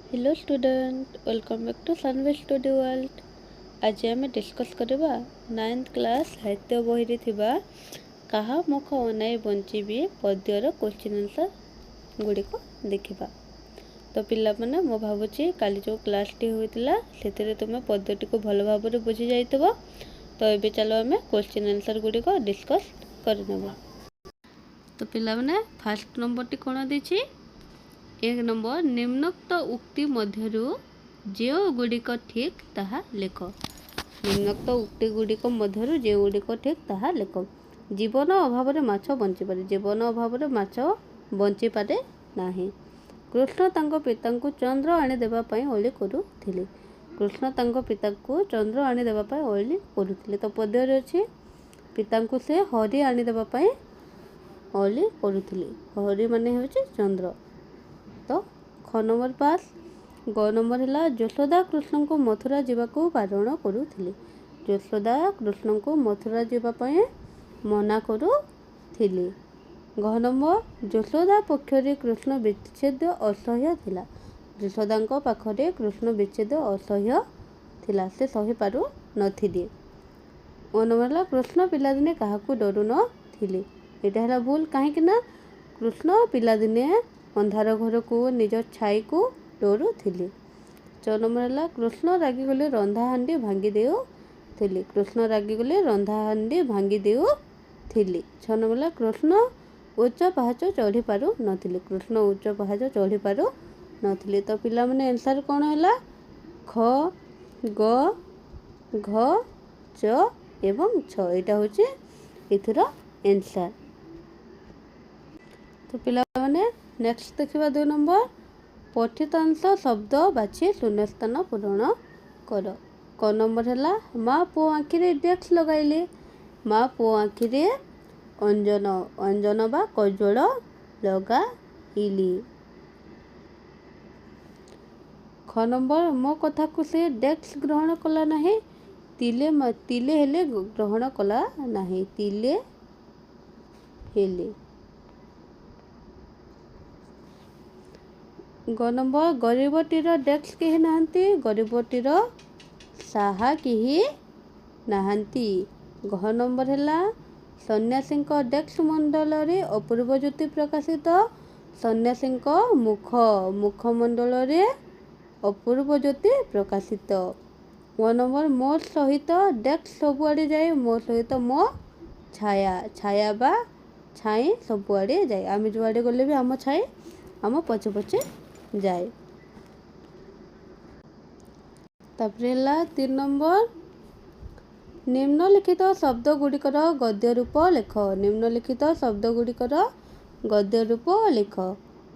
Hello student, welcome back to Sunway study world. आज आम discuss करवा 9th क्लास साहित्य बही थिबा कहा मुख अनाई बंचीबी पद्यर क्वेश्चन आंसर गुड़िक देखा। तो पिला माने मो भावुची काली जो क्लासटी होइतिला सेतिरे तुमे पद्यटी को भल भाव में बुझी जाइतबो। तो ये चलो आम क्वेश्चन आंसर गुड़िक डिस्कस करनेबा। तो पिला माने फास्ट नंबर टी कोन देछि। 1 नंबर निम्नोक्त उक्ति मध्यरु जो गुड़िक ठीक ताहा लेख। निम्नोक्त उक्ति गुड़िक मध्यरु जो गुड़िक ठीक ताहा लेख। जीवन अभाव में माछ बंची पारे, जीवन अभाव में माछ बंची पारे नाही। कृष्ण तांको पिता को चंद्र आनी देबा पई ओली करूथिले। कृष्ण तांको पिता को चंद्र आनी देबा पई ओली करूथिले। तो पद्य रे अछि पिता को से हरि आनी देबा पई ओली करूथिले। हरि माने होछि चंद्र। तो ख नंबर पास। ग नंबर है यशोदा कृष्ण को मथुरा जावाक बारण करुथिले। यशोदा कृष्ण को मथुरा जावाई मना करुथिले। घ नंबर यशोदा पक्षरे कृष्ण विच्छेद असह्य थिला। यशोदा पाखरे कृष्ण विच्छेद असह्य थिला, से सही पारु नथिले। ओ नंबर है कृष्ण पिलादिने काहाकू डरू नथिले। एटा है भूल, कहीं कृष्ण पिलादिने अंधार घर को निज छाई को डरू थिले। 6 नंबर है कृष्ण रागी गले रंधा हांडी भांगी देउ थिले। कृष्ण रागी गले रंधा हांडी भांगी देउ थिले। 6 नंबर है कृष्ण उच्च पहाच चढ़ी पारु नथिले। कृष्ण उच्च पहाच चढ़ी पारु नथिले। तो पिला माने आंसर कोन हैला ख ग घ च एवं छ। एटा होची इथुरा आंसर। तो पिला माने नेक्स्ट देखिबा 2 नंबर पठितांश शब्द बाछी शून्यस्थान पूरण कर। क नंबर है माँ पुओ आखिरे डेक्स लगाइले। माँ पुओ आखिरे अंजन अंजन बा कजोड़ लगाइली। ख नंबर मो कथा को से डेक्स ग्रहण कला नहीं। तिले तिले हेले ग्रहण कला नहीं। तिले हेले। ग नंबर गरीबटीर डेक्स केही नाहंती। गरीबटीर साहा केही नाहंती। घ नंबर है सन्यासी डेक्स मंडल रे अपूर्व ज्योति प्रकाशित। सन्यासी मुख मुखमंडल रे अपूर्व ज्योति प्रकाशित। ग नंबर मो सहित डेक्स सबुआड़े जाए। मो सहित मो छाया छाया बा छाई सबुआड़े जाए। आम जुआड़े गले भी आम छाई आम पछे पछे जाए। तापरे 3 नंबर निम्नलिखित शब्द गुड़िकर गद्य रूप लेख। निम्नलिखित शब्द गुड़िकर गद्य रूप लेख।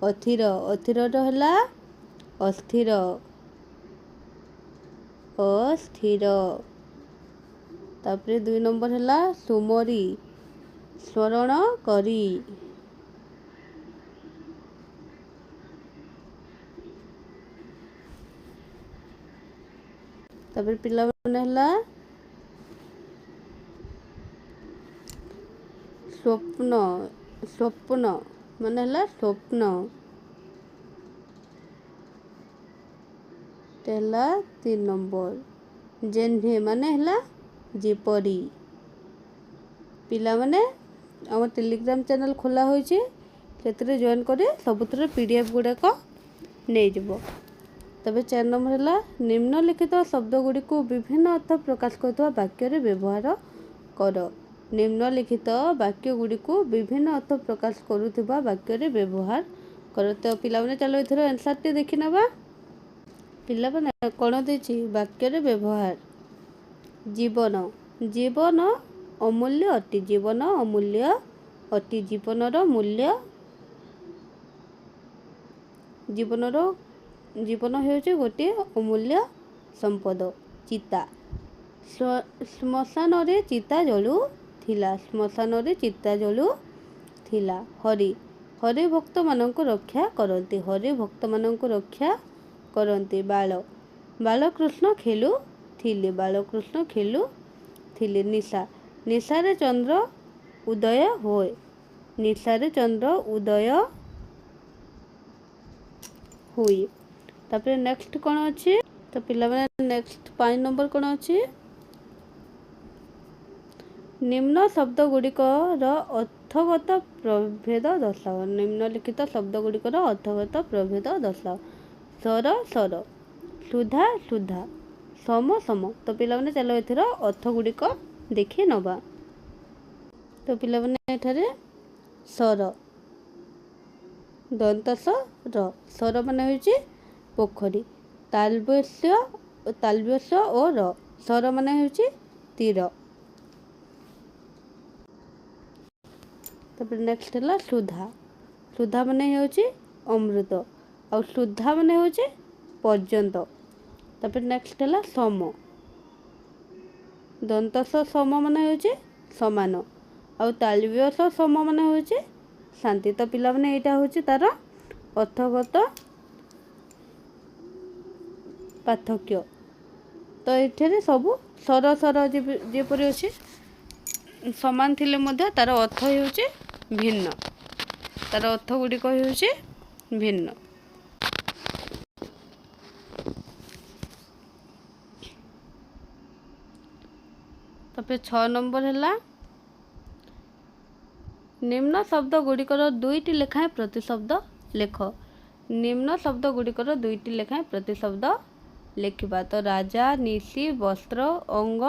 अथिर अथिर है अस्थिर अस्थिर। तापरे 2 नंबर है सुमरी स्मरण करी। तापर पिला है स्वप्न स्वप्न माने है स्वप्न। तेला 3 नंबर जेन्हे माने है जेपरी। पिला माने आम टेलीग्राम चैनल खोला होइछे, सेतरे जॉइन करे सबुतर पीडीएफ गुड़ाक नहीं जीवो। तबे 4 नंबर है निम्नलिखित शब्द गुड़ी को विभिन्न अर्थ प्रकाश करथवा वाक्य रे व्यवहार कर। निम्नलिखित वाक्य गुड़ी को विभिन्न अर्थ प्रकाश करुथवा वाक्य रे व्यवहार कर। तो पिला माने चलो इथरो आंसर टी देखि नबा। पिला माने कोन देछि वाक्य रे व्यवहार। जीवन जीवन अमूल्य अति। जीवन अमूल्य अति। जीवनर मूल्य जीवनर जीवन हेउचे गोटे अमूल्य संपद। चिता श्मशान रे चिता जलू थिला। श्मशान रे चिता जलू थिला। हरि हरि भक्त मानक रक्षा करते। हरि भक्त मानक रक्षा करते। बाल बालकृष्ण खेलू थिले। बालकृष्ण खेलू थिले। निशा निशा रे चंद्र उदय होए। निशा रे चंद्र उदय हुए। तापर नेक्स्ट कौन अच्छी तो पिला नेक्स्ट 5 नंबर कौन अच्छी निम्न शब्द गुड़िकर अर्थगत प्रभेद दर्शाओ। निम्नलिखित शब्द गुड़िकर अर्थगत प्रभेद दर्शाओ। स्वर स्वर, सुधा सुधा, सम सम। तो पिला चलो एथर अर्थ गुड़िक देखी नवा। तो पिला एठारे स्वर दंतस र स्वर मान हो पोखरी, तालव्यस्य और र स्वर मान हो तीर। तापर नेक्स्ट है सुधा, सुधा मान हो अमृत और सुधा मान हो पर्यंत। तापर नेक्स्ट है सम, दंतस सम मान हो समान और तालव्यस सम मान हो शांति। तो पिला माने एटा होची तार अर्थगत पार्थक्य। तो ये सबू स्वर स्वर जेपरी अच्छे समान थिले मध्य तार अर्थ होची भिन्न, तार अर्थ गुड़िक होची भिन्न। तापर 6 नंबर है निम्न शब्द गुड़िकर 2टी लेखाएं प्रतिशब्द लेख। निम्न शब्द गुड़िकर 2टी लेखाएं प्रतिशब्द लेखिबा। तो राजा, निशी, वस्त्र, अंग,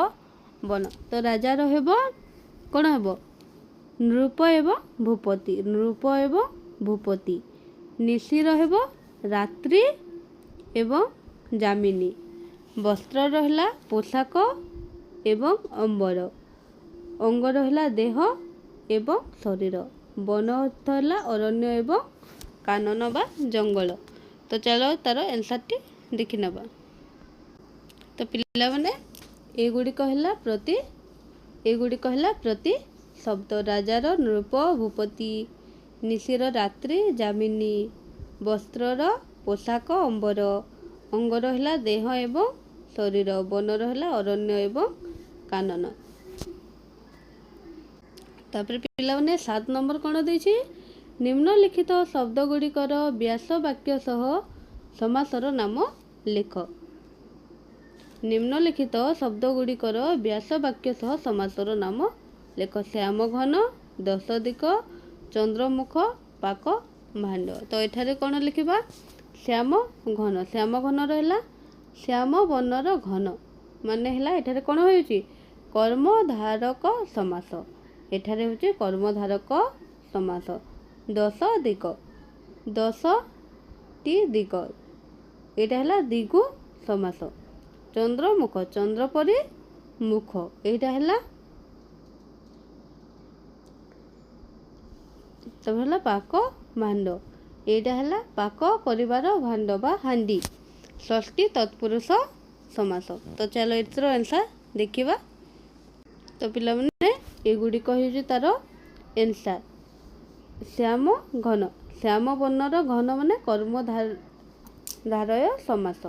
वन। तो राजा रहबो कौन हेबो नृप एवं भूपति, नृप एवं भूपति। निशी रहबो रात्रि एवं जामिनी। वस्त्र रहला पोशाक एवं अंबर। अंग रहला देह एवं शरीर। वन अर्थ है अरण्य एवं कानन बा जंगल। तो चलो तार आंसर टी देखि नबा। तो पिला माने एगुड़िक है प्रति शब्द। राजार नृप भूपति, निशीर रात्रि जामिनी, वस्त्रर पोशाक अंबर, अंगर है देह एवं शरीर, बनर है अरण्य एवं कानन। तापर पिला माने 7 नंबर कौन देछि निम्नलिखित शब्द गुड़िकर व्यास वाक्य सह समासर नाम लेख। निम्नलिखित शब्द गुड़िकर व्यास वाक्य सह समासर नाम लेख। श्याम घन, दश दिक, चंद्रमुख, पाक, भांड। तो एठारे कौन लिखिबा श्याम घन। श्याम घन रहा श्याम बनर घन माने है एठारे कौन होउची कर्मधारक समास। एठारे होउची कर्मधारक समास। दश दिक, 10टी दिक, एटा है दिगु समास। चंद्रमुख, चंद्र परी मुख, एटा है तब है पाक भांड, एटा है पाक करिवार भांड बा हांडी। षष्ठी तत्पुरुष समास। तो चलो एथर आंसर देखिबा। तो पिला माने एगुड़िक हो तार आंसर। श्याम घन, श्याम वर्णर घन माने कर्मधारय समास।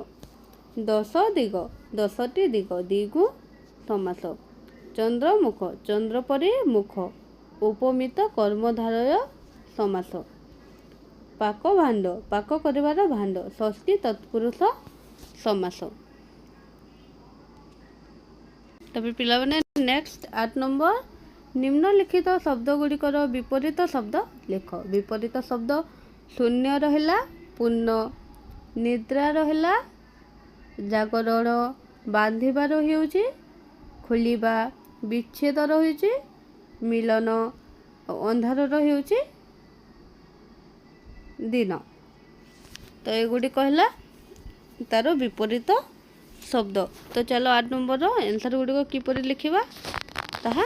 10 दिग, 10टी दिग, दिगु समास। चंद्रमुख, चंद्र परी मुख, उपमित कर्मधारय समास। पाक भांड, पाक करिवार भांड, षष्ठी तत्पुरुष समास। तब पिला माने नेक्स्ट 8 नंबर निम्नलिखित शब्द गुड़िकर विपरीत शब्द लेख। विपरीत शब्द शून्य रहा पूर्ण, निद्रा रहा जागरण, बांधिबार होउची खोलिबा, विच्छेद रही मिलन, अंधार रही दिन। तो एगुड़िक है तार विपरीत शब्द। तो चलो 8 नंबर आंसर गुड़िक किपरि लिखिबा ताहा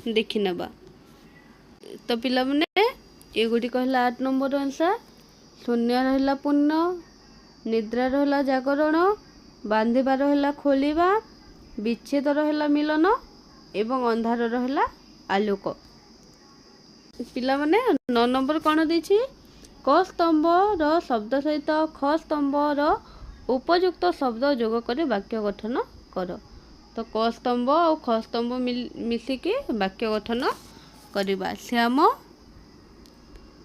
देखि नबा। तो पिला माने एगुड़िक है 8 नंबर आंसर। शून्य रहा पूर्ण, निद्रा रहा जागरण, बांधिबार रहा खोलिबा, विच्छेद रहा मिलन एवं अंधार रहा आलोक। पिला माने 9 नंबर कौन देछि क स्तंभ र शब्द सहित ख स्तंभ र उपयुक्त शब्द जोग कर वाक्य गठन कर। तो क स्तंभ और ख स्तंभ मिसिकी वाक्य गठन करवा। श्याम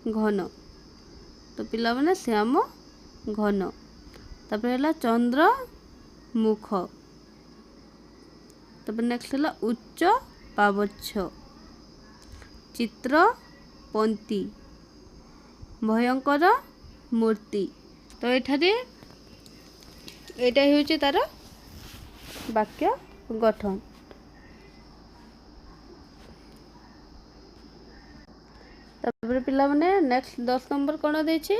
घन, तो पिला माने श्याम घन। तापर है चंद्र मुख। तापर नेक्स्ट है उच्च पावच्छ, चित्र पंक्ति, भयंकर मूर्ति। तो एठारे एटा होउची तार वाक्य गठन। तापर पिला माने नेक्स्ट 10 नंबर कोन देछि,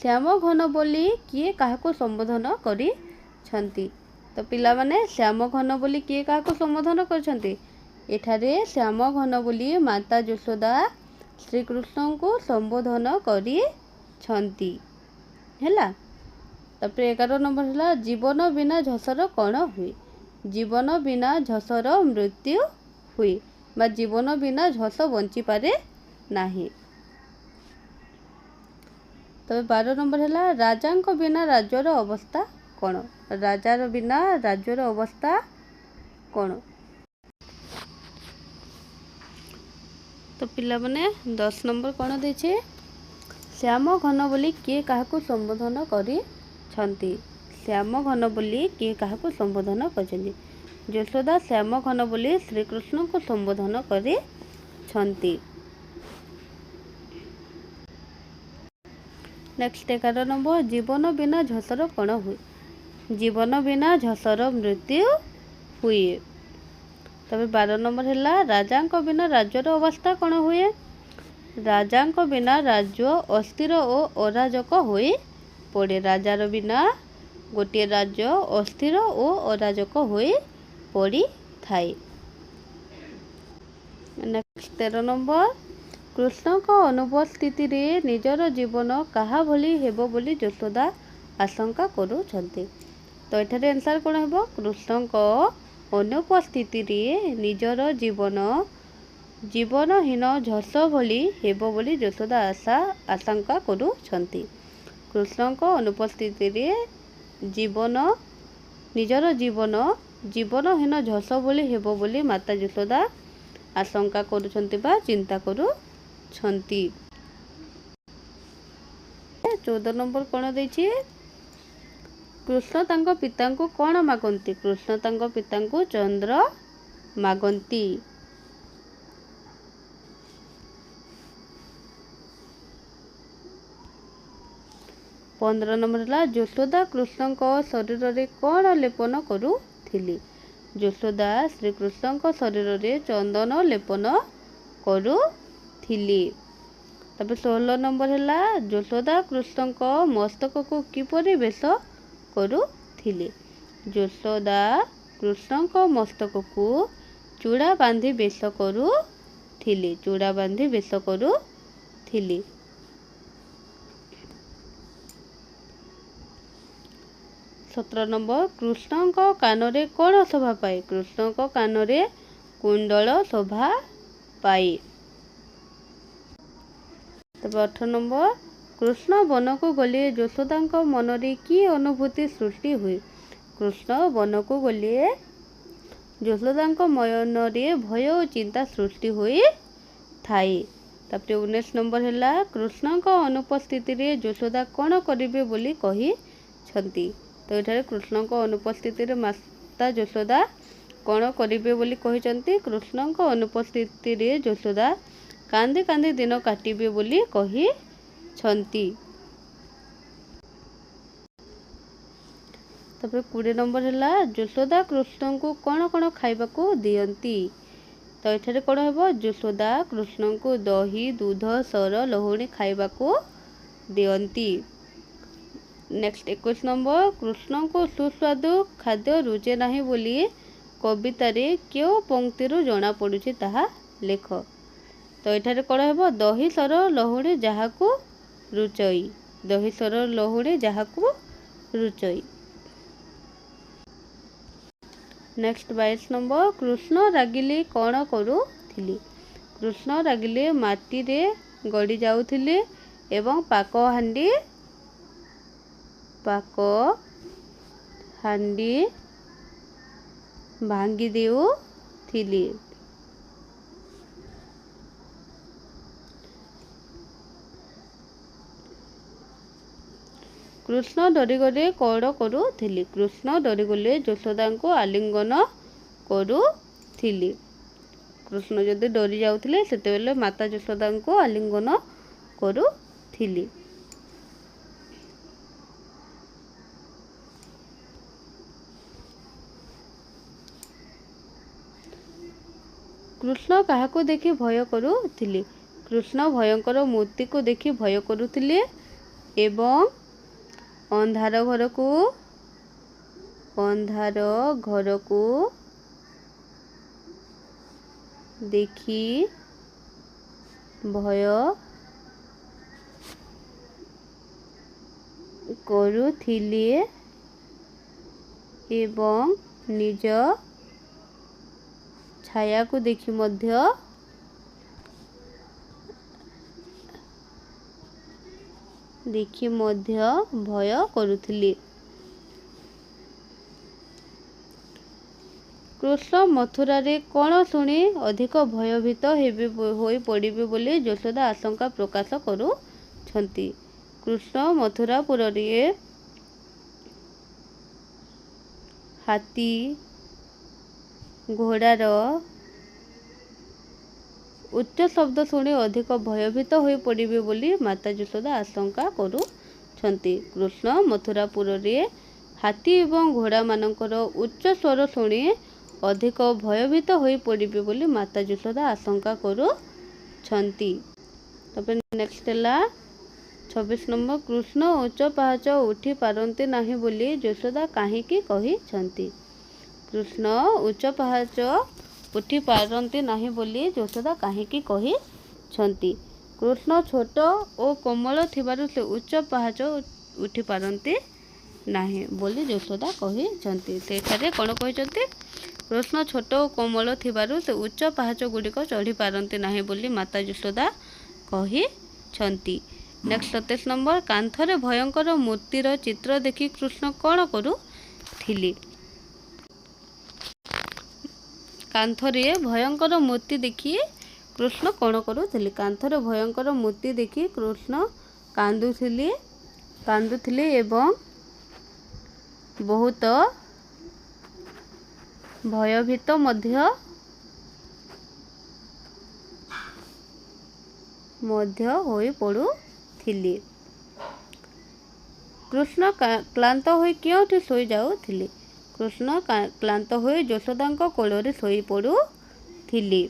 श्याम घन बोली किए काहाको संबोधन करी छंती। तो पिला माने श्याम घन बोली किए काहाको संबोधन करछंती। एठारे श्याम घन बोली माता यशोदा श्री कृष्ण को संबोधन करी छंती हैला। तापर 11 नंबर है जीवन बिना झसर कौन हुए। जीवन बिना झसर मृत्यु हुए बा जीवन बिना झस बंची पारे नाही। तबे 12 नंबर है राजा बिना राज्यर अवस्था कौन। राजार बिना राज्यर अवस्था कौन। तो पिला माने 10 नंबर कौन देछे, श्याम घन बोली किए काहाको संबोधन करी छंती। श्याम घन बोली किए काहाको संबोधन करछंती। यशोदा श्याम घन बोली श्री कृष्ण को संबोधन करी छंती। नेक्स्ट 11 नंबर जीवन बिना झसर कौन हुए। जीवन बिना झसर मृत्यु हुए। तबे 12 नंबर है राजा बिना राज्यर अवस्था कौन हुए। राजा बिना राज्य अस्थिर और अराजक होई पड़े। राजार बिना गोटे राज्य अस्थिर और अराजक होई पड़ी थाए। नेक्स्ट 13 नंबर कृष्ण को अनुपस्थिति रे निजर जीवन काहा भली हेबो बोली यशोदा आशंका करूछंती। तो एठारे आंसर कोन हेबो, कृष्ण को अनुपस्थिति रे निजर जीवन जीवनहीन झस भली हेबो बोली यशोदा आशंका करूछंती। कृष्ण को अनुपस्थिति रे जीवन निजर जीवन जीवनहीन झस भली हेबो बोली माता यशोदा आशंका करूछंती बा चिंता करूछंती। 14 नंबर कोन देछि, कृष्ण तांको पितांको कोन मागंती। कृष्ण तांको पितांको चंद्र मागंती। 15 नंबर है यशोदा कृष्ण को शरीर रे कौन लेपन करुथिली। यशोदा श्री कृष्ण को शरीर रे चंदन लेपन करुथिली। तब 16 नंबर है यशोदा कृष्ण को मस्तक को किपरि बेश करुथिली। यशोदा कृष्ण को मस्तक को चूड़ा बांधी बेश करुथिली। चूड़ा बांधी बेश करुथिली। 17 नंबर कृष्ण को कान रे कौन शोभा पाए। कृष्ण को कान रे कुंडल शोभा पाए। तब 18 नंबर कृष्ण वन को गले यशोदा मन रे की अनुभूति सृष्टि हुए। कृष्ण वन को गले यशोदा मन रे भय और चिंता सृष्टि हुए थाए। तापर 19 नंबर है कृष्ण को अनुपस्थिति रे यशोदा कौन करिवे बोली कही छंती। तो ये कृष्ण को अनुपस्थिति रे माता यशोदा कौन करिवे बोली कही छंती। कृष्ण को अनुपस्थिति रे यशोदा कांदी कांदी दिन काटिबे बोली कही छंती। तापर 20 नंबर है यशोदा कृष्ण को कौन कौन खाइबा को दियंती। तो ये कौन हेबो यशोदा कृष्ण को दही दूध सर लहुणी खाइबा को दियंती। नेक्स्ट 21 नंबर कृष्ण को सुस्वादु खाद्य रुचे नाही बोली कविता रे क्यों पंक्ति रु जना पड़ुछि ताहा लेख। तो ये कौन हेबो दही सर लहुणी जहाकू रुचई। दही सर लहुणी जहाकू रुचई। नेक्स्ट 22 नंबर कृष्ण रागिले कौन करुथिली। कृष्ण रागिले माटी रे गड़ी जाउथिले एवं पाक हांडी भांगी देउथिली। कृष्ण डरीगले कौड़ करुथिले। कृष्ण डरीगले यशोदा को आलिंगन करुथिले। कृष्ण जदि डरी जाउथिले सेतेबेले माता यशोदा को आलिंगन करुथिले। कृष्ण काहाको देखि भय करुथिले। कृष्ण भयंकर मूर्ति को देखि भय करुथिले एवं अंधार घर को देखि भय करुथिले एवं निज छाया को देखि मध्य भय करुथिले। कृष्ण मथुरा रे कौन शुणी अधिक भयभीत होई पड़िबे बोली यशोदा आशंका प्रकाश करुछंती। कृष्ण मथुरापुर रे हाथी घोड़ार उच्च शब्द शुणी अधिक भयभीत होई पड़िबे बोली माता यशोदा आशंका करुछंती। कृष्ण मथुरापुर रे हाथी एवं घोड़ा मानकर उच्च स्वर शुणी अधिक भयभीत होई पड़िबे बोली माता यशोदा आशंका करुछंती। तबे नेक्स्ट है 26 नंबर। कृष्ण उच्च पाहाच उठी पारंती नाही बोली यशोदा काहींकी कहिछंती। कृष्ण उच्च पाहाच उठी पारंती नाही बोली यशोदा काहींकी कहिछंती। कृष्ण छोट और कोमल थिबारु से उच्च पाहाच उठी पारंती नाही बोली यशोदा कहिछंती। सेठारे कोन कहिछंती? कृष्ण छोट और कोमल थिबारु से उच्च पाहाच गुड़िक चढ़ी पारंती नाही बोली माता यशोदा कहिछंती। Next 27 number. कांथरे भयंकर मूर्तिर चित्र देखि कृष्ण कौन करुथिले। कांथरे भयंकर मूर्ति देखि कृष्ण कौन करुथिले। कांथरे भयंकर मूर्ति देखि कृष्ण कांदुथिले एवं बहुत भयभीत मध्य होई पड़ुथिले। कृष्ण क्लांत होई क्योंठी सोई जाउथिले। कृष्ण क्लांत होई यशोदा कोଳରେ सोई पड़ुथिले।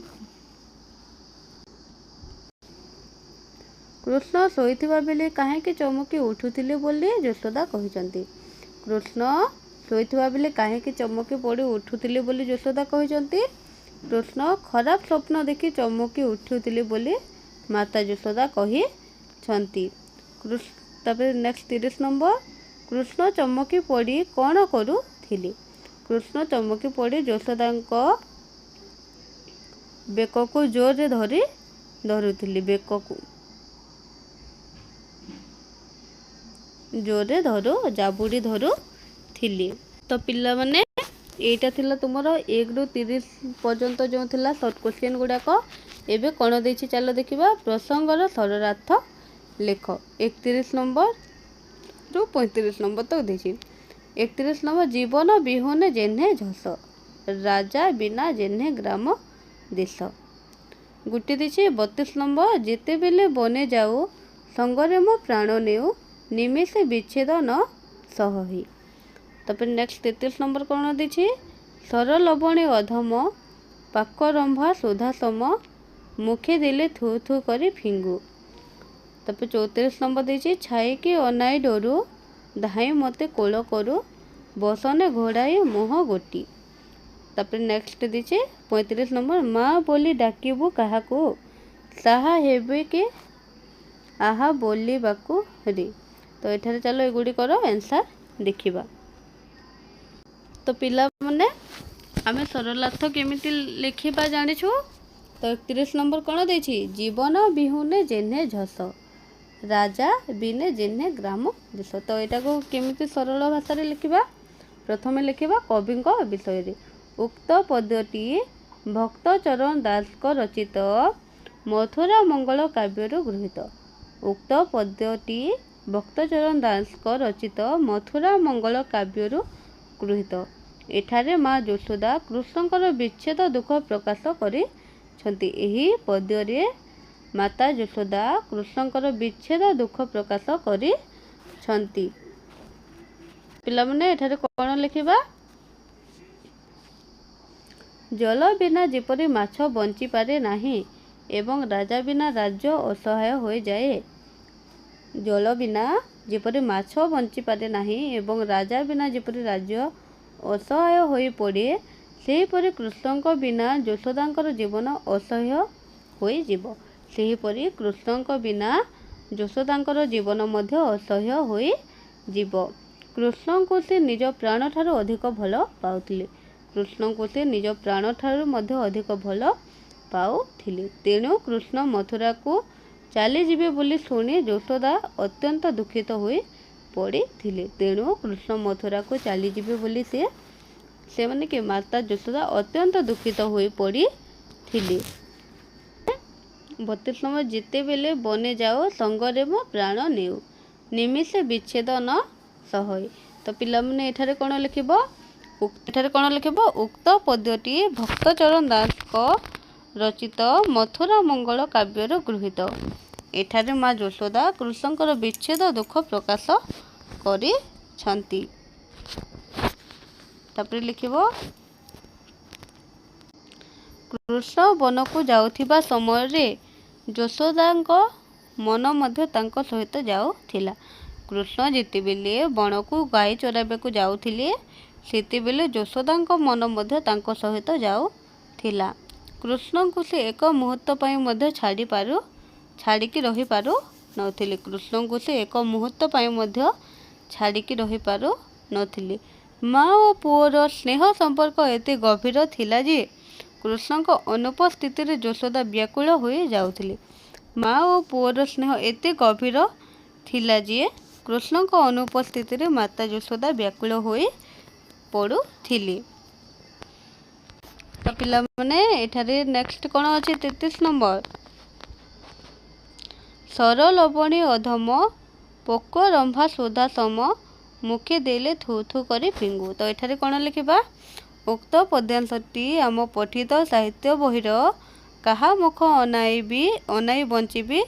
कृष्ण शोइथिबा बेले काहेकि चमकी उठुथिले बोली यशोदा कहिछंती। कृष्ण शोइथिबा बेले काहेकि चमकी पड़ी उठुथिले बोली यशोदा कहिछंती। कृष्ण खराब स्वप्न देखि चमकी उठुथिले बोली माता यशोदा कहिछंती। तबे नेक्स्ट 30 नंबर। कृष्ण चमकी पड़ी कौन करुथिले। कृष्ण चमकी पड़ी यशोदा बेककू जोर रे धरुथिले। बेककू जोरे जाबुड़ी धरुथिले। तो पिला माने एटा थिला तुमरो 1 रु 30 पर्यंत जो थिला शॉर्ट क्वेश्चन गुड़ाक। एबे कोन देछि चलो देखिबा। प्रसंगर सररार्थ लेख 31 नंबर रु 35 नंबर तक देछि। 31 नंबर। जीवन बिहुने जेन्हे झस राजा बिना जेन्हे ग्राम देश। गुटी देछि 32 नंबर। जेते बेले बने जाऊ संगरे मो प्राण नेऊ निमेषे विच्छेद न सहहि। तब नेक्स्ट 33 नंबर कौन देछि। सरलवणे अधम पाकरंभा सुधा सम मुखे दिले थू थू करी फिंगू। तब 34 नंबर देछि। छाई के अनाई डरू धाई मते कोल करू बसने घोड़ाई मोह गोटी। तब नेक्स्ट देछि 35 नंबर। माँ बोली डाकिबू काहाकू साहा हेबे के आहा बोली बाकू रे। तो एठारे चलो एगुड़िकर आंसर देखिबा। तो पिला माने आमे सरलार्थ केमिति लिखिबा जानिछु। तो 31 नंबर कौन देछि। जीवन बिहुने जेन्हे झस राजा बिने जेन्हे ग्राम देश। तो एटा को केमिति सरल भाषा रे लिखिबा। प्रथमे लिखिबा कवि विषय रे। उक्त पद्यटी भक्त चरण दास रचित मथुरा मंगल काव्य गृहीत। उक्त पद्यटी भक्तचरण दासଙ୍କ रचित मथुरा मंगल काव्यରୁ गृहीत। एठारे माँ ଯଶୋଦା कृष्णଙ୍କର विच्छेद दुख प्रकाश କରିଛନ୍ତି। ଏହି ପଦ୍ୟରେ ମାତା ଯଶୋଦା କୃଷ୍ଣଙ୍କର ବିଚ୍ଛେଦ ଦୁଃଖ ପ୍ରକାଶ କରିଛନ୍ତି। ପିଲାମାନେ ଏଠାରେ କ'ଣ ଲେଖିବା? ଜଳ ବିନା ଯେପରି ମାଛ ବଞ୍ଚିପାରେ ନାହିଁ ଏବଂ ରାଜା ବିନା ରାଜ୍ୟ ଅସହାୟ ହୋଇଯାଏ। ଜଳ ବିନା ଯେପରି ମାଛ ବଞ୍ଚିପାରେ ନାହିଁ ଏବଂ ରାଜା ବିନା ଯେପରି ରାଜ୍ୟ ଅସହାୟ ହୋଇପଡ଼େ, ସେହିପରି କୃଷ୍ଣଙ୍କ ବିନା ଯଶୋଦାଙ୍କର ଜୀବନ ଅସହ୍ୟ ହୋଇଯିବ। ସେହିପରି କୃଷ୍ଣଙ୍କ ବିନା ଯଶୋଦାଙ୍କର ଜୀବନ ମଧ୍ୟ ଅସହ୍ୟ ହୋଇଯିବ। କୃଷ୍ଣଙ୍କୁ ସେ ନିଜ ପ୍ରାଣଠାରୁ ଅଧିକ ଭଲ ପାଉଥିଲେ। କୃଷ୍ଣଙ୍କୁ ସେ ନିଜ ପ୍ରାଣଠାରୁ ମଧ୍ୟ ଅଧିକ ଭଲ ପାଉଥିଲେ। ତେଣୁ କୃଷ୍ଣ ମଥୁରାକୁ ଚାଲିଯିବେ ବୋଲି ଶୁଣି ଯଶୋଦା ଅତ୍ୟନ୍ତ ଦୁଃଖିତ ହୋଇ ପଡ଼ିଥିଲେ। ତେଣୁ କୃଷ୍ଣ ମଥୁରାକୁ ଚାଲିଯିବେ ବୋଲି ସେମାନେ କି ମାତା ଯଶୋଦା ଅତ୍ୟନ୍ତ ଦୁଃଖିତ ହୋଇ ପଡ଼ିଥିଲେ। 32 ନମ୍ବର, ଯେତେବେଳେ ବନେ ଯାଅ ସଙ୍ଗରେ ମୋ ପ୍ରାଣ ନେଉ, ନିମିଷେ ବିଚ୍ଛେଦ ନ ସହଇ। ତ ପିଲାମାନେ ଏଠାରେ କ'ଣ ଲେଖିବ? ଉକ୍ତ ପଦ୍ୟଟି ଭକ୍ତଚରଣ ଦାସଙ୍କ ରଚିତ ମଥୁରା ମଙ୍ଗଳ କାବ୍ୟରୁ ଗୃହୀତ। ଏଠାରେ ମା ଯଶୋଦା କୃଷ୍ଣଙ୍କର ବିଚ୍ଛେଦ ଦୁଃଖ ପ୍ରକାଶ କରିଛନ୍ତି। ତାପରେ ଲେଖିବ, କୃଷ୍ଣ ବନକୁ ଯାଉଥିବା ସମୟରେ ଯଶୋଦାଙ୍କ ମନ ମଧ୍ୟ ତାଙ୍କ ସହିତ ଯାଉଥିଲା। କୃଷ୍ଣ ଯେତେବେଳେ ବଣକୁ ଗାଈ ଚରାଇବାକୁ ଯାଉଥିଲେ, ସେତେବେଳେ ଯଶୋଦାଙ୍କ ମନ ମଧ୍ୟ ତାଙ୍କ ସହିତ ଯାଉଥିଲା। କୃଷ୍ଣଙ୍କୁ ସେ ଏକ ମୁହୂର୍ତ୍ତ ପାଇଁ ମଧ୍ୟ ଛାଡ଼ିକି ରହିପାରୁ ନଥିଲେ। କୃଷ୍ଣଙ୍କୁ ସେ ଏକ ମୁହୂର୍ତ୍ତ ପାଇଁ ମଧ୍ୟ ଛାଡ଼ିକି ରହିପାରୁ ନଥିଲେ। ମା ଓ ପୁଅର ସ୍ନେହ ସମ୍ପର୍କ ଏତେ ଗଭୀର ଥିଲା ଯେ କୃଷ୍ଣଙ୍କ ଅନୁପସ୍ଥିତିରେ ଯଶୋଦା ବ୍ୟାକୁଳ ହୋଇ ଯାଉଥିଲେ। ମା ଓ ପୁଅର ସ୍ନେହ ଏତେ ଗଭୀର ଥିଲା ଯେ କୃଷ୍ଣଙ୍କ ଅନୁପସ୍ଥିତିରେ ମାତା ଯଶୋଦା ବ୍ୟାକୁଳ ହୋଇ ପଡ଼ୁଥିଲେ। ତ ପିଲାମାନେ ଏଠାରେ ନେକ୍ସଟ କ'ଣ ଅଛି? 33 ନମ୍ବର, ସର ଲବଣୀ ଅଧମ ପୋକ ରମ୍ଭା ସୁଧା ସମ ମୁଖେ ଦେଲେ ଥୁ ଥୁ କରି ଫିଙ୍ଗୁ। ତ ଏଠାରେ କ'ଣ ଲେଖିବା? ଉକ୍ତ ପଦ୍ୟାଂଶଟି ଆମ ପଠିତ ସାହିତ୍ୟ ବହିର କାହା ମୁଖ ଅନାଇ ବଞ୍ଚିବି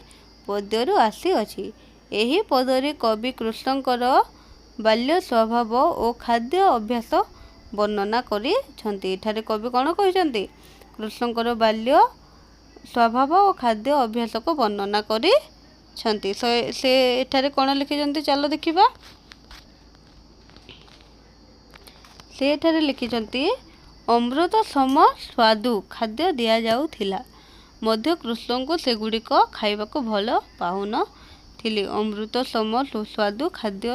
ପଦ୍ୟରୁ ଆସିଅଛି। ଏହି ପଦରେ କବି କୃଷ୍ଣଙ୍କର ବାଲ୍ୟ ସ୍ୱଭାବ ଓ ଖାଦ୍ୟ ଅଭ୍ୟାସ ବର୍ଣ୍ଣନା କରିଛନ୍ତି। ଏଠାରେ କବି କ'ଣ କହିଛନ୍ତି? କୃଷ୍ଣଙ୍କର ବାଲ୍ୟ ସ୍ୱଭାବ ଓ ଖାଦ୍ୟ ଅଭ୍ୟାସକୁ ବର୍ଣ୍ଣନା କରିଛନ୍ତି। ସେ ଏଠାରେ କ'ଣ ଲେଖିଛନ୍ତି? ଚାଲ ଦେଖିବା। ସେ ଏଠାରେ ଲେଖିଛନ୍ତି, ଅମୃତ ସମ ସ୍ୱାଦୁ ଖାଦ୍ୟ ଦିଆଯାଉଥିଲା ମଧ୍ୟ କୃଷ୍ଣଙ୍କୁ ସେଗୁଡ଼ିକ ଖାଇବାକୁ ଭଲ ପାଉନଥିଲେ। ଅମୃତ ସମ ସୁସ୍ୱାଦୁ ଖାଦ୍ୟ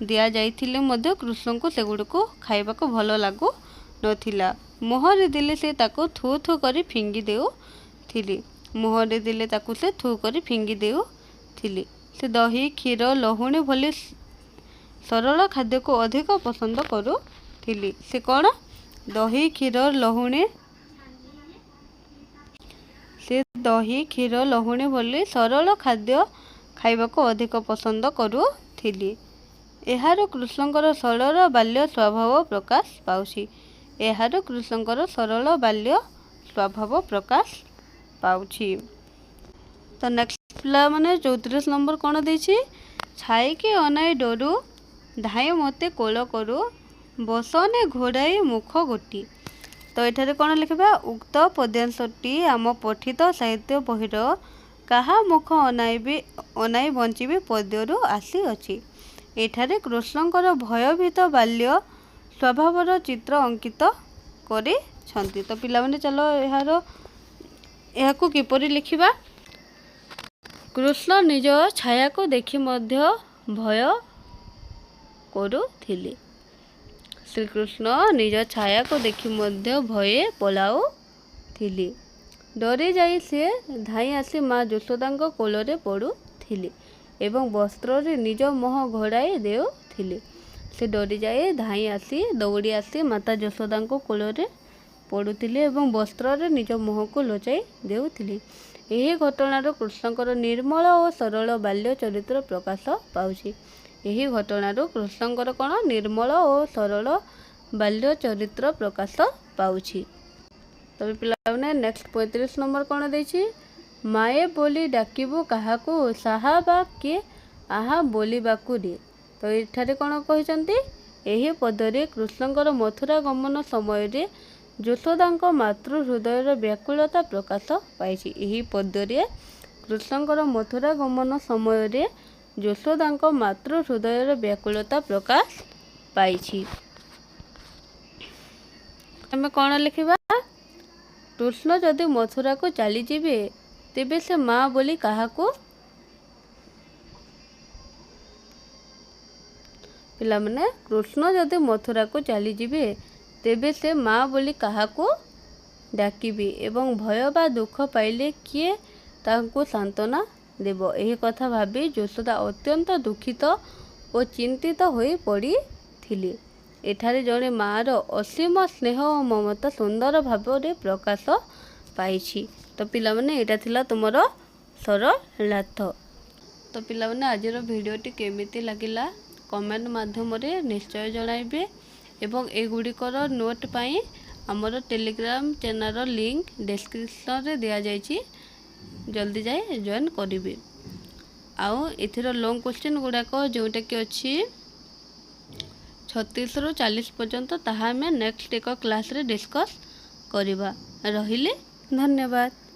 ଦିଆଯାଇଥିଲେ ମଧ୍ୟ କୃଷ୍ଣଙ୍କୁ ସେଗୁଡ଼ିକୁ ଖାଇବାକୁ ଭଲ ଲାଗୁନଥିଲା। ମୁହଁରେ ଦେଲେ ସେ ତାକୁ ଥୁ ଥୁ କରି ଫିଙ୍ଗି ଦେଉଥିଲେ। ମୁହଁରେ ଦେଲେ ତାକୁ ସେ ଥୁ କରି ଫିଙ୍ଗି ଦେଉଥିଲେ। ସେ ଦହି, କ୍ଷୀର, ଲହୁଣୀ ଭଳି ସରଳ ଖାଦ୍ୟକୁ ଅଧିକ ପସନ୍ଦ କରୁଥିଲେ। ସେ କ'ଣ? ଦହି, କ୍ଷୀର, ଲହୁଣୀ ଭଳି ସରଳ ଖାଦ୍ୟ ଖାଇବାକୁ ଅଧିକ ପସନ୍ଦ କରୁଥିଲେ। ଏହାର କୃଷ୍ଣଙ୍କର ସରଳ ବାଲ୍ୟ ସ୍ୱଭାବ ପ୍ରକାଶ ପାଉଛି। ତ ନେକ୍ସଟ ପିଲାମାନେ 34 ନମ୍ବର କ'ଣ ଦେଇଛି? ଛାଇକି ଅନାଇ ଡରୁ ଧାଇଁ ମୋତେ କୋଳ କରୁ ବସନେ ଘୋଡ଼ାଇ ମୁଖ ଗୋଟି। ତ ଏଠାରେ କ'ଣ ଲେଖିବା? ଉକ୍ତ ପଦ୍ୟାଂଶଟି ଆମ ପଠିତ ସାହିତ୍ୟ ବହିର କାହା ମୁଖ ଅନାଇ ବଞ୍ଚିବି ପଦ୍ୟରୁ ଆସିଅଛି। ଏଠାରେ କୃଷ୍ଣଙ୍କର ଭୟଭୀତ ବାଲ୍ୟ ସ୍ୱଭାବର ଚିତ୍ର ଅଙ୍କିତ କରିଛନ୍ତି। ତ ପିଲାମାନେ ଚାଲ ଏହାକୁ କିପରି ଲେଖିବା? କୃଷ୍ଣ ନିଜ ଛାୟାକୁ ଦେଖି ମଧ୍ୟ ଭୟ କରୁଥିଲେ। ଶ୍ରୀକୃଷ୍ଣ ନିଜ ଛାୟାକୁ ଦେଖି ମଧ୍ୟ ଭୟେ ପଳାଉଥିଲେ। ଡରି ଯାଇ ସେ ଧାଇଁ ଆସି ମା ଯଶୋଦାଙ୍କ କୋଳରେ ପଡ଼ୁଥିଲେ ଏବଂ ବସ୍ତ୍ରରେ ନିଜ ମୁହଁ ଘୋଡ଼ାଇ ଦେଉଥିଲେ। ସେ ଡରିଯାଇ ଦୌଡ଼ି ଆସି ମାତା ଯଶୋଦାଙ୍କ କୋଳରେ ପଡ଼ୁଥିଲେ ଏବଂ ବସ୍ତ୍ରରେ ନିଜ ମୁହଁକୁ ଲୁଚାଇ ଦେଉଥିଲେ। ଏହି ଘଟଣାରୁ କୃଷ୍ଣଙ୍କର ନିର୍ମଳ ଓ ସରଳ ବାଲ୍ୟ ଚରିତ୍ର ପ୍ରକାଶ ପାଉଛି। ଏହି ଘଟଣାରୁ କୃଷ୍ଣଙ୍କର କ'ଣ ନିର୍ମଳ ଓ ସରଳ ବାଲ୍ୟ ଚରିତ୍ର ପ୍ରକାଶ ପାଉଛି। ତବେ ପିଲାମାନେ ନେକ୍ସଟ 35 ନମ୍ବର କ'ଣ ଦେଇଛି? ମାଏ ବୋଲି ଡାକିବୁ କାହାକୁ, ସାହା ବା କିଏ ଆହା ବୋଲିବାକୁ ରେ। ତ ଏଠାରେ କ'ଣ କହିଛନ୍ତି? ଏହି ପଦରେ କୃଷ୍ଣଙ୍କର ମଥୁରା ଗମନ ସମୟରେ ଯଶୋଦାଙ୍କ ମାତୃ ହୃଦୟର ବ୍ୟାକୁଳତା ପ୍ରକାଶ ପାଇଛି। ଏହି ପଦରେ କୃଷ୍ଣଙ୍କର ମଥୁରା ଗମନ ସମୟରେ ଯଶୋଦାଙ୍କ ମାତୃ ହୃଦୟର ବ୍ୟାକୁଳତା ପ୍ରକାଶ ପାଇଛି। ଆମେ କ'ଣ ଲେଖିବା? କୃଷ୍ଣ ଯଦି ମଥୁରାକୁ ଚାଲିଯିବେ ତେବେ ସେ ମା ବୋଲି କାହାକୁ? ପିଲାମାନେ କୃଷ୍ଣ ଯଦି ମଥୁରାକୁ ଚାଲିଯିବେ ତେବେ ସେ ମା ବୋଲି କାହାକୁ ଡାକିବେ ଏବଂ ଭୟ ବା ଦୁଃଖ ପାଇଲେ କିଏ ତାଙ୍କୁ ସାନ୍ତ୍ୱନା ଦେବ? ଏହି କଥା ଭାବି ଯଶୋଦା ଅତ୍ୟନ୍ତ ଦୁଃଖିତ ଓ ଚିନ୍ତିତ ହୋଇ ପଡ଼ିଥିଲେ। ଏଠାରେ ଜଣେ ମାର ଅସୀମ ସ୍ନେହ ଓ ମମତା ସୁନ୍ଦର ଭାବରେ ପ୍ରକାଶ ପାଇଛି। ତ ପିଲାମାନେ ଏଇଟା ଥିଲା ତୁମର ସରଳାର୍ଥ। ତ ପିଲାମାନେ ଆଜିର ଭିଡ଼ିଓଟି କେମିତି ଲାଗିଲା କମେଣ୍ଟ ମାଧ୍ୟମରେ ନିଶ୍ଚୟ ଜଣାଇବେ ଏବଂ ଏଗୁଡ଼ିକର ନୋଟ୍ ପାଇଁ ଆମର ଟେଲିଗ୍ରାମ ଚ୍ୟାନେଲର ଲିଙ୍କ ଡେସ୍କ୍ରିପସନରେ ଦିଆଯାଇଛି, ଜଲ୍ଦି ଯାଇ ଜଏନ୍ କରିବେ। ଆଉ ଏଥିର ଲଙ୍ଗ କ୍ୱେଶ୍ଚିନ୍ ଗୁଡ଼ାକ ଯେଉଁଟାକି ଅଛି 36ରୁ 40 ପର୍ଯ୍ୟନ୍ତ, ତାହା ଆମେ ନେକ୍ସଟ ଏକ କ୍ଲାସରେ ଡିସ୍କସ୍ କରିବା। ରହିଲି, ଧନ୍ୟବାଦ।